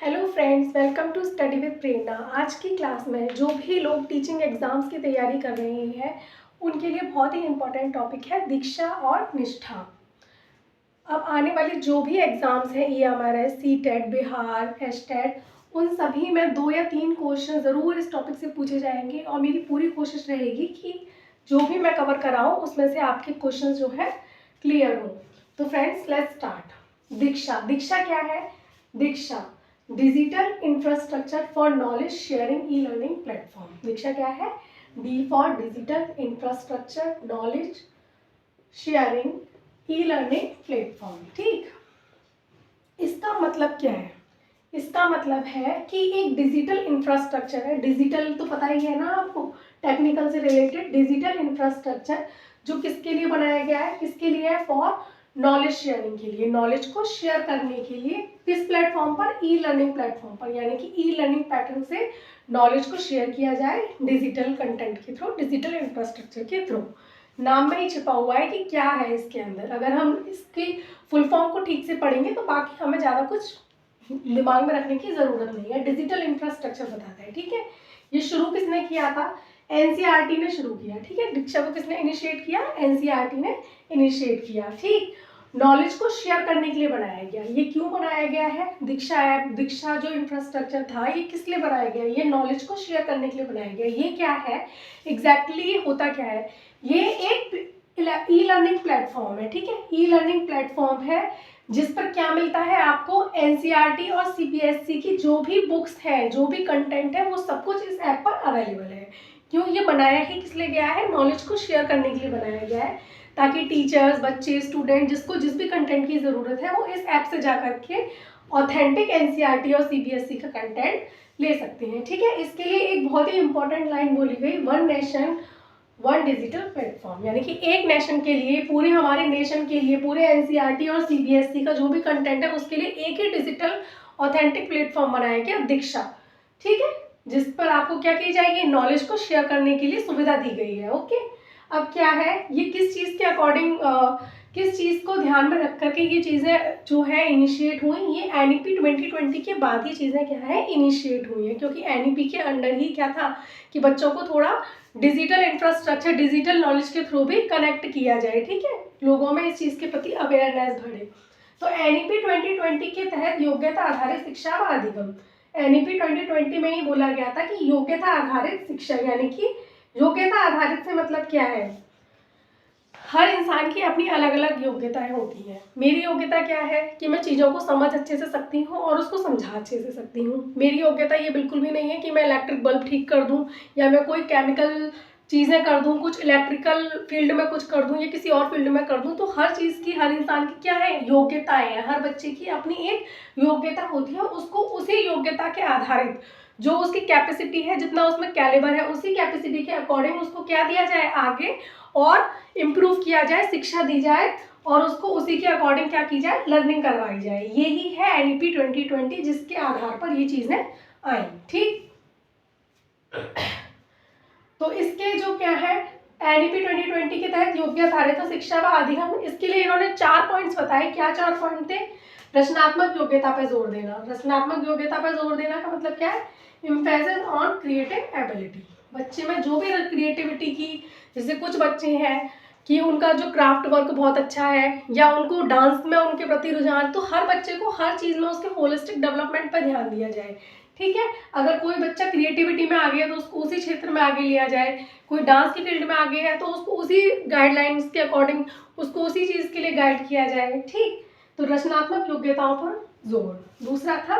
Hello friends, welcome to study with Prerna. आज की class में जो भी लोग टीचिंग एग्जाम्स की तैयारी कर रहे हैं उनके लिए बहुत ही इम्पोर्टेंट टॉपिक है दीक्षा और निष्ठा। अब आने वाले जो भी एग्जाम्स हैं EMRS, CTET, बिहार, एचटेट, उन सभी में 2 या 3 क्वेश्चन ज़रूर इस टॉपिक से पूछे जाएंगे और मेरी पूरी कोशिश रहेगी कि जो भी मैं कवर कराऊँ उसमें से आपके क्वेश्चन जो है क्लियर हो। तो फ्रेंड्स, लेट्स स्टार्ट। दीक्षा क्या है? Diksha digital infrastructure for knowledge sharing e learning platform. Diksha क्या है? D for digital infrastructure knowledge sharing e learning platform. ठीक, इसका मतलब क्या है? इसका मतलब है कि एक डिजिटल इंफ्रास्ट्रक्चर है। डिजिटल तो पता ही है ना आपको, टेक्निकल से रिलेटेड। डिजिटल इंफ्रास्ट्रक्चर जो किसके लिए बनाया गया है? किसके लिए है? फॉर नॉलेज शेयरिंग के लिए, नॉलेज को शेयर करने के लिए। किस प्लेटफॉर्म पर? ई लर्निंग प्लेटफॉर्म पर, यानी कि ई लर्निंग पैटर्न से नॉलेज को शेयर किया जाए डिजिटल कंटेंट के थ्रू, डिजिटल इंफ्रास्ट्रक्चर के थ्रू। नाम में ही छिपा हुआ है कि क्या है इसके अंदर। अगर हम इसकी फुल फॉर्म को ठीक से पढ़ेंगे तो बाकी हमें ज़्यादा कुछ दिमाग में रखने की ज़रूरत नहीं है। डिजिटल इंफ्रास्ट्रक्चर बताता है। ठीक है, ये शुरू किसने किया था? NCERT ने शुरू किया। ठीक है, दीक्षा को किसने इनिशिएट किया? NCERT ने इनिशिएट किया। ठीक, नॉलेज को शेयर करने के लिए बनाया गया। ये क्यों बनाया गया है? दीक्षा ऐप, दीक्षा जो इंफ्रास्ट्रक्चर था, ये किस लिए बनाया गया? ये नॉलेज को शेयर करने के लिए बनाया गया। ये क्या है एग्जैक्टली होता क्या है? ये एक ई लर्निंग प्लेटफॉर्म है। ठीक है, ई लर्निंग प्लेटफॉर्म है जिस पर क्या मिलता है आपको? NCERT और CBSE की जो भी बुक्स हैं, जो भी कंटेंट है, वो सब कुछ इस ऐप पर अवेलेबल है। क्यों? ये बनाया ही किस लिए गया है? नॉलेज को शेयर करने के लिए बनाया गया है, ताकि टीचर्स, बच्चे, स्टूडेंट, जिसको जिस भी कंटेंट की ज़रूरत है वो इस ऐप से जा करके ऑथेंटिक NCERT और CBSE का कंटेंट ले सकते हैं। ठीक है, इसके लिए एक बहुत ही इंपॉर्टेंट लाइन बोली गई, one nation one digital platform, यानी कि एक नेशन के लिए, पूरे हमारे नेशन के लिए, पूरे NCERT और CBSE का जो भी कंटेंट है उसके लिए एक ही डिजिटल ऑथेंटिक प्लेटफॉर्म बनाया गया, दीक्षा। ठीक है, जिस पर आपको क्या की जाएगी? नॉलेज को शेयर करने के लिए सुविधा दी गई है। ओके, अब क्या है, ये किस चीज़ के अकॉर्डिंग, किस चीज़ को ध्यान में रख करके ये चीज़ें जो है इनिशिएट हुई? ये NEP 2020 के बाद ये चीज़ें क्या है इनिशिएट हुई हैं, क्योंकि NEP के अंडर ही क्या था कि बच्चों को थोड़ा डिजिटल इंफ्रास्ट्रक्चर, डिजिटल नॉलेज के थ्रू भी कनेक्ट किया जाए। ठीक है, लोगों में इस चीज़ के प्रति अवेयरनेस बढ़े। तो NEP 2020 के तहत योग्यता आधारित शिक्षा व अधिगम, NEP 2020 में ही बोला गया था कि योग्यता आधारित शिक्षा, यानी कि योग्यता आधारित से मतलब क्या है? हर इंसान की अपनी अलग अलग योग्यताएं होती हैं। मेरी योग्यता क्या है कि मैं चीज़ों को समझ अच्छे से सकती हूँ और उसको समझा अच्छे से सकती हूँ। मेरी योग्यता ये बिल्कुल भी नहीं है कि मैं इलेक्ट्रिक बल्ब ठीक कर दूँ या मैं कोई केमिकल चीज़ें कर दूँ, कुछ इलेक्ट्रिकल फील्ड में कुछ कर दूँ या किसी और फील्ड में कर दूँ। तो हर चीज़ की, हर इंसान की क्या है? योग्यताएं हैं। हर बच्चे की अपनी एक योग्यता होती है, उसको उसी योग्यता के आधारित, जो उसकी कैपेसिटी है, जितना उसमें कैलिबर है, उसी कैपेसिटी के अकॉर्डिंग उसको क्या दिया जाए आगे, और इम्प्रूव किया जाए, शिक्षा दी जाए और उसको उसी के अकॉर्डिंग क्या की जाए? लर्निंग करवाई जाए। यही है NEP 2020, जिसके आधार पर ये चीज़ें आई। ठीक, तो इसके जो क्या है NEP 2020 के तहत योग्यता आधारित शिक्षा व अधिगम, इसके लिए इन्होंने 4 पॉइंट्स बताए। क्या 4 पॉइंट थे? रचनात्मक योग्यता पर जोर देना। रचनात्मक योग्यता पर जोर देना का मतलब क्या है? Emphasis on creative ability. बच्चे में जो भी क्रिएटिविटी की, जैसे कुछ बच्चे हैं कि उनका जो क्राफ्ट वर्क बहुत अच्छा है या उनको डांस में उनके प्रति रुझान, तो हर बच्चे को हर चीज़ में उसके होलिस्टिक डेवलपमेंट पर ध्यान दिया जाए। ठीक है, अगर कोई बच्चा क्रिएटिविटी में आगे है तो उसको उसी क्षेत्र में आगे लिया जाए। कोई डांस की फील्ड में आगे है तो उसको उसी गाइडलाइंस के अकॉर्डिंग उसको उसी चीज़ के लिए गाइड किया जाए। ठीक, तो रचनात्मक योग्यताओं पर जोर। दूसरा था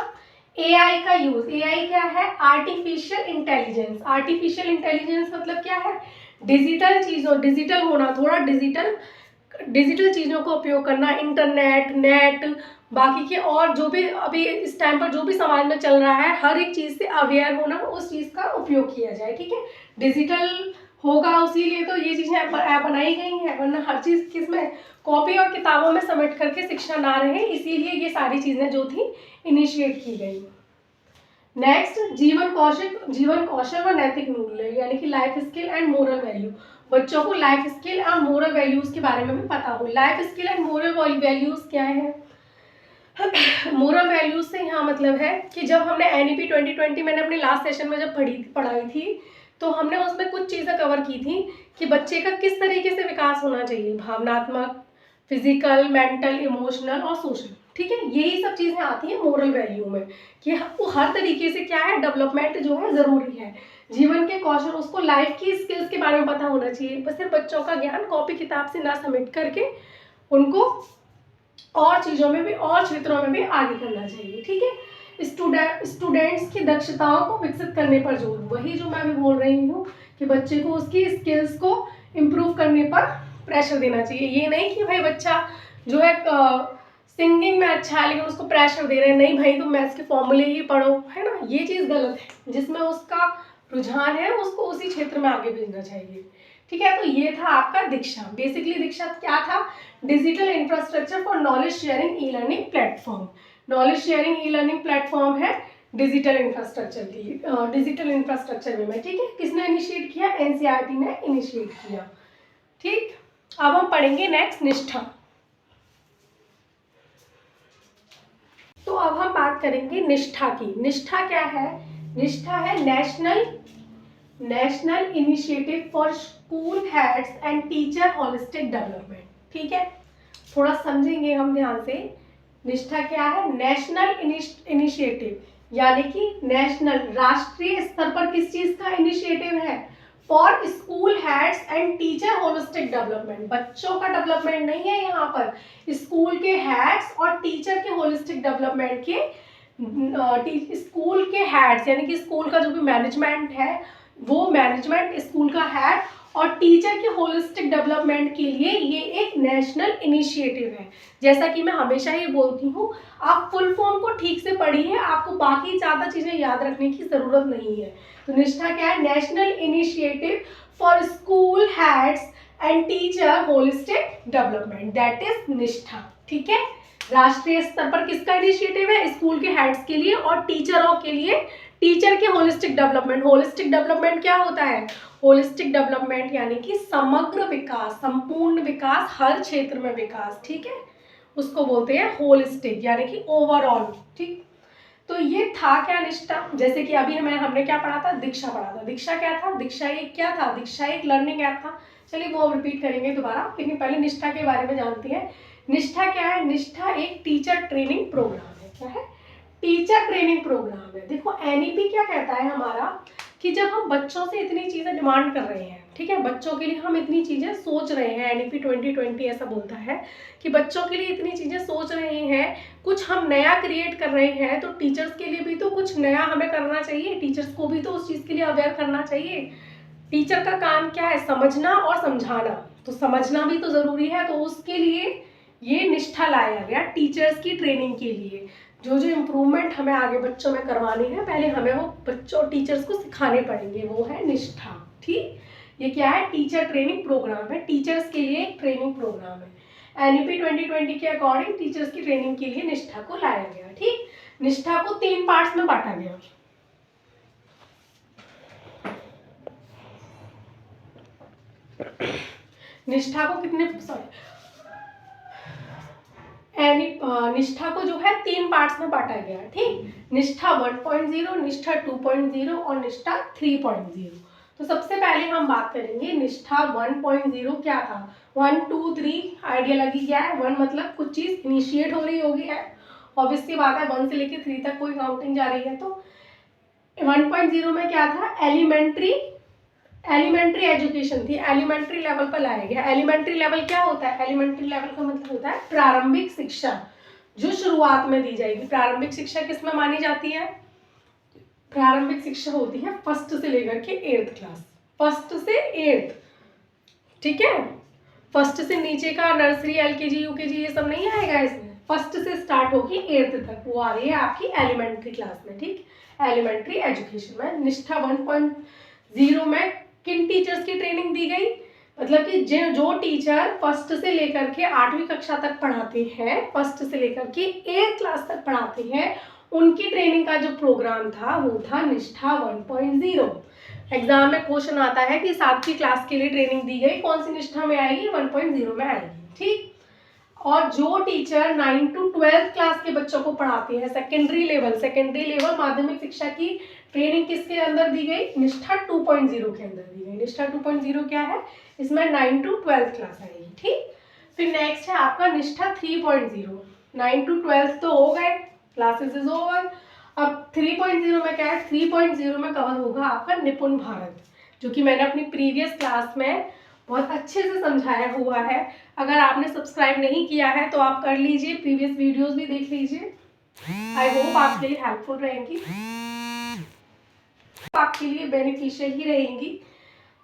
AI का यूज। AI क्या है? Artificial intelligence. आर्टिफिशियल इंटेलिजेंस मतलब क्या है? डिजिटल चीज़ों, डिजिटल होना, थोड़ा डिजिटल चीज़ों का उपयोग करना, इंटरनेट, नेट, बाकी के और जो भी अभी इस टाइम पर जो भी समाज में चल रहा है, हर एक चीज़ से अवेयर होना, उस चीज़ का उपयोग किया जाए। ठीक है, डिजिटल होगा, उसीलिए तो ये चीज़ें ऐप बनाई गई हैं, वरना हर चीज़ किसमें? कॉपी और किताबों में समेट करके शिक्षा ना रहे, इसीलिए ये सारी चीज़ें जो थी इनिशिएट की गई। नेक्स्ट, जीवन कौशल व नैतिक मूल्य, यानी कि life skill and moral value. बच्चों को लाइफ स्किल और मोरल वैल्यूज के बारे में भी पता हो। Life skill and moral values क्या है? मोरल वैल्यूज से यहाँ मतलब है कि जब हमने NEP 2020 मैंने अपने लास्ट सेशन में जब पढ़ाई थी तो हमने उसमें कुछ चीज़ें कवर की थी कि बच्चे का किस तरीके से विकास होना चाहिए, भावनात्मक, फिजिकल, मेंटल, इमोशनल और सोशल। ठीक है, यही सब चीज़ें आती हैं मोरल वैल्यू में कि वो हर तरीके से क्या है, डेवलपमेंट जो है ज़रूरी है, जीवन के कौशल, उसको लाइफ की स्किल्स के बारे में पता होना चाहिए। बस सिर्फ बच्चों का ज्ञान कॉपी किताब से ना समेट करके उनको और चीज़ों में भी और क्षेत्रों में भी आगे करना चाहिए। ठीक है, स्टूडेंट्स की दक्षताओं को विकसित करने पर जोर, वही जो मैं अभी बोल रही हूँ कि बच्चे को उसकी स्किल्स को इम्प्रूव करने पर प्रेशर देना चाहिए। ये नहीं कि भाई बच्चा जो है सिंगिंग में अच्छा है लेकिन उसको प्रेशर दे रहे हैं, नहीं भाई तुम मैथ्स के फॉर्मूले ही पढ़ो, है ना, ये चीज़ गलत है। जिसमें उसका रुझान है उसको उसी क्षेत्र में आगे भेजना चाहिए। ठीक है, तो ये था आपका दीक्षा। बेसिकली दीक्षा क्या था, digital infrastructure for knowledge sharing e learning platform. Knowledge sharing e learning platform है डिजिटल इंफ्रास्ट्रक्चर की, डिजिटल इंफ्रास्ट्रक्चर में। ठीक है, किसने इनिशिएट किया, NCERT ने इनिशिएट किया। ठीक, अब हम पढ़ेंगे नेक्स्ट निष्ठा। तो अब हम बात करेंगे निष्ठा की। निष्ठा क्या है, निष्ठा है national initiative for school heads and teacher holistic development. ठीक है, थोड़ा समझेंगे हम ध्यान से। निष्ठा क्या है, नेशनल इनिशिएटिव यानी कि नेशनल, राष्ट्रीय स्तर पर किस चीज का इनिशिएटिव है, for school heads and teacher holistic development. बच्चों का डेवलपमेंट नहीं है यहाँ पर, स्कूल के हेड्स और टीचर के होलिस्टिक डेवलपमेंट के, स्कूल के हेड्स यानी कि स्कूल का जो भी मैनेजमेंट है वो मैनेजमेंट स्कूल का हेड और टीचर के होलिस्टिक डेवलपमेंट के लिए ये एक नेशनल इनिशिएटिव है। जैसा कि मैं हमेशा ही बोलती हूँ, आप फुल फॉर्म को ठीक से पढ़िए, आपको बाकी ज़्यादा चीज़ें याद रखने की ज़रूरत नहीं है। तो निष्ठा क्या है, national initiative for school heads and teacher holistic development, that is निष्ठा। ठीक है, राष्ट्रीय स्तर पर किसका इनिशिएटिव है, स्कूल के हेड्स के लिए और टीचरों के लिए, टीचर के होलिस्टिक डेवलपमेंट। होलिस्टिक डेवलपमेंट क्या होता है, होलिस्टिक डेवलपमेंट यानी कि समग्र विकास, संपूर्ण विकास, हर क्षेत्र में विकास। ठीक है, उसको बोलते हैं होलिस्टिक यानी कि ओवरऑल। ठीक, तो ये था क्या निष्ठा। जैसे कि अभी हमने क्या पढ़ा था, दीक्षा पढ़ा था। दीक्षा क्या था, दीक्षा एक क्या था, दीक्षा एक लर्निंग ऐप था। चलिए वो रिपीट करेंगे दोबारा, लेकिन पहले निष्ठा के बारे में जानते हैं। निष्ठा क्या है, निष्ठा एक टीचर ट्रेनिंग प्रोग्राम है। क्या है, टीचर ट्रेनिंग प्रोग्राम है। देखो NEP क्या कहता है हमारा कि जब हम बच्चों से इतनी चीज़ें डिमांड कर रहे हैं, ठीक है, बच्चों के लिए हम इतनी चीज़ें सोच रहे हैं, NEP 2020 ऐसा बोलता है कि बच्चों के लिए इतनी चीज़ें सोच रहे हैं, कुछ हम नया क्रिएट कर रहे हैं, तो टीचर्स के लिए भी तो कुछ नया हमें करना चाहिए, टीचर्स को भी तो उस चीज़ के लिए अवेयर करना चाहिए। टीचर का काम क्या है, समझना और समझाना, तो समझना भी तो ज़रूरी है, तो उसके लिए ये निष्ठा लाया गया टीचर्स की ट्रेनिंग के लिए। जो जो इम्प्रूवमेंट हमें आगे बच्चों में करवाने हैं, पहले हमें वो बच्चों टीचर्स को सिखाने पड़ेंगे, वो है निष्ठा। ठीक, ये क्या है, टीचर ट्रेनिंग प्रोग्राम है, टीचर्स के लिए एक ट्रेनिंग प्रोग्राम है। NEP 2020 के अकॉर्डिंग टीचर्स की ट्रेनिंग के लिए निष्ठा को लाया गया। ठीक, निष्ठा को 3 पार्ट्स में बांटा गया। निष्ठा को कितने, निष्ठा को जो है 3 पार्ट्स में बांटा गया। ठीक, निष्ठा 1.0, निष्ठा 2.0 और निष्ठा 3.0। तो सबसे पहले हम बात करेंगे निष्ठा 1.0 क्या था। 1 2 3 आइडिया लगी गया है। 1 मतलब कुछ चीज इनिशिएट हो रही होगी है, ऑब्वियस सी बात है, 1 से लेकर 3 तक कोई काउंटिंग जा रही है। तो 1.0 में क्या था, एलिमेंट्री एजुकेशन थी, एलिमेंट्री लेवल पर लाया गया। एलिमेंट्री लेवल क्या होता है, एलिमेंट्री लेवल का मतलब होता है प्रारंभिक शिक्षा, जो शुरुआत में दी जाएगी। प्रारंभिक शिक्षा किस में मानी जाती है, प्रारंभिक शिक्षा होती है 1st से लेकर के 8th क्लास, 1st से 8th। ठीक है, 1st से नीचे का नर्सरी, LKG, UKG ये सब नहीं आएगा इसमें, 1st से स्टार्ट होगी 8th तक, वो आ रही है आपकी एलिमेंट्री क्लास में। ठीक, एलिमेंट्री एजुकेशन में। निष्ठा 1.0 में किन टीचर्स की ट्रेनिंग दी गई, मतलब कि जो टीचर 1st से लेकर के 8वीं कक्षा तक पढ़ाते हैं, 1st से लेकर के 8th क्लास तक पढ़ाते हैं, उनकी ट्रेनिंग का जो प्रोग्राम था वो था निष्ठा 1.0। एग्जाम में क्वेश्चन आता है कि 7वीं क्लास के लिए ट्रेनिंग दी गई, कौन सी निष्ठा में आएगी, 1.0 में आएगी। ठीक, और जो टीचर 9 to 12 क्लास के बच्चों को पढ़ाते हैं, सेकेंडरी लेवल माध्यमिक शिक्षा की ट्रेनिंग किसके अंदर दी गई, निष्ठा 2.0 के अंदर दी गई। निष्ठा 2.0 क्या है, इसमें 9 to 12 क्लास आएगी। ठीक, फिर नेक्स्ट है आपका निष्ठा 3.0। 9 to 12 तो हो गए, क्लासेस इज ओवर। अब 3.0 में क्या है, 3.0 में कवर होगा आपका निपुण भारत, जो कि मैंने अपनी प्रीवियस क्लास में बहुत अच्छे से समझाया हुआ है। अगर आपने सब्सक्राइब नहीं किया है तो आप कर लीजिए, प्रीवियस वीडियोस भी देख लीजिए। आई होप आपके लिए हेल्पफुल रहेंगी, आपके लिए बेनिफिशियल ही रहेंगी।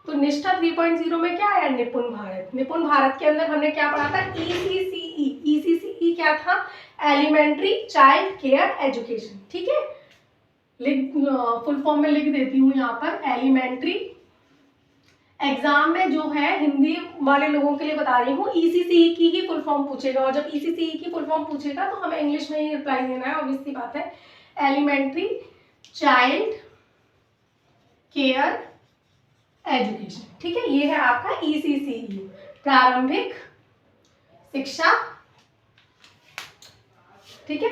तो निष्ठा 3.0 में क्या है, निपुण भारत। निपुण भारत के अंदर हमने क्या पढ़ा था, ECCE। ECCE क्या था, एलिमेंट्री चाइल्ड केयर एजुकेशन। ठीक है, फुल फॉर्म में लिख देती हूँ यहाँ पर, एलिमेंट्री। एग्जाम में जो है हिंदी वाले लोगों के लिए बता रही हूँ, ECCE की ही फुल फॉर्म पूछेगा, और जब ECCE की फुल फॉर्म पूछेगा तो हमें इंग्लिश में ही रिप्लाई देना है, ऑब्वियस सी बात है। Elementary child care education. ठीक है, ये है आपका ECCE, प्रारंभिक शिक्षा। ठीक है,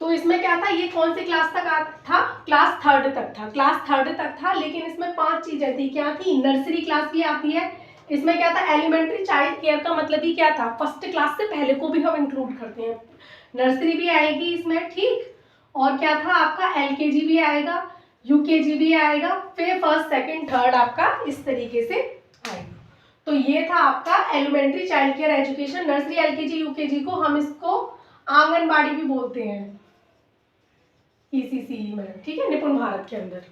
तो इसमें क्या था, ये कौन सी क्लास तक था, क्लास 3rd तक था। क्लास 3rd तक था, लेकिन इसमें 5 चीजें थी। क्या थी, नर्सरी क्लास भी आती है। इसमें क्या था, एलिमेंट्री चाइल्ड केयर का मतलब ही क्या था, फर्स्ट क्लास से पहले को भी हम इंक्लूड करते हैं, नर्सरी भी आएगी इसमें। ठीक, और क्या था आपका, LKG भी आएगा, UKG भी आएगा, फिर 1st 2nd 3rd आपका इस तरीके से आएगा। तो ये था आपका elementary child care education. Nursery, LKG, UKG को हम इसको आंगनबाड़ी भी बोलते हैं ECCE में। ठीक है, निपुण भारत के अंदर।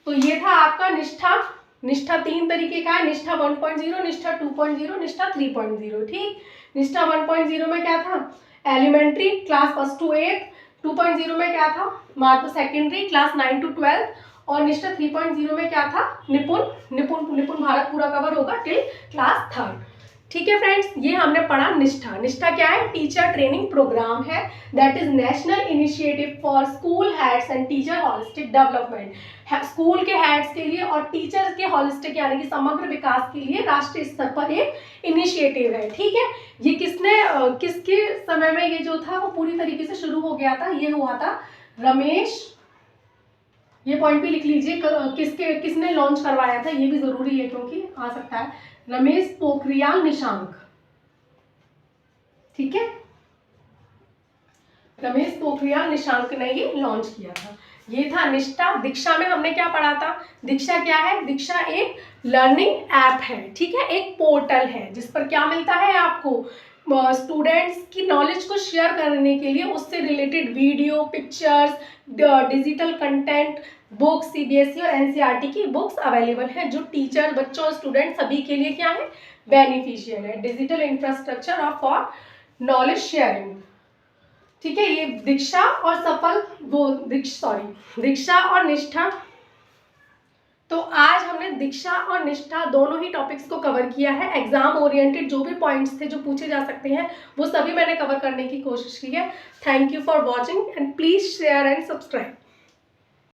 तो ये था आपका निष्ठा। निष्ठा 3 तरीके का है, निष्ठा 1.0, निष्ठा 2.0, निष्ठा 3.0। ठीक, निष्ठा 1.0 में क्या था, एलिमेंट्री क्लास 1st to 8। 2.0 में क्या था, मात्र सेकेंडरी क्लास 9 to 12। और निष्ठा 3.0 में क्या था, निपुण भारत पूरा कवर होगा टिल क्लास 3rd। ठीक है फ्रेंड्स, ये हमने पढ़ा निष्ठा। निष्ठा क्या है, टीचर ट्रेनिंग प्रोग्राम है, that is national initiative for school heads and teacher holistic development. School के हेड्स के लिए और टीचर्स के होलिस्टिक यानी कि समग्र विकास के लिए राष्ट्रीय स्तर पर एक इनिशिएटिव है। ठीक है, ये किसके समय में ये जो था वो पूरी तरीके से शुरू हो गया था, ये हुआ था रमेश, ये पॉइंट भी लिख लीजिए, किसने लॉन्च करवाया था, ये भी जरूरी है क्योंकि आ सकता है, रमेश पोखरियाल निशंक। ठीक है, रमेश पोखरियाल निशंक ने ये लॉन्च किया था। ये था निष्ठा। दीक्षा में हमने क्या पढ़ा था, दीक्षा क्या है, दीक्षा एक लर्निंग ऐप है। ठीक है, एक पोर्टल है जिस पर क्या मिलता है आपको, स्टूडेंट्स की नॉलेज को शेयर करने के लिए उससे related video, pictures, digital content, books, CBSE और NCERT की बुक्स अवेलेबल है, जो टीचर, बच्चों, स्टूडेंट सभी के लिए क्या है, बेनिफिशियल है। Digital infrastructure of for knowledge sharing. ठीक है, ये दीक्षा और दीक्षा और निष्ठा। तो आज हमने दीक्षा और निष्ठा दोनों ही टॉपिक्स को कवर किया है। एग्जाम ओरिएंटेड जो भी पॉइंट्स थे जो पूछे जा सकते हैं वो सभी मैंने कवर करने की कोशिश की है। Thank you for watching and please share and subscribe.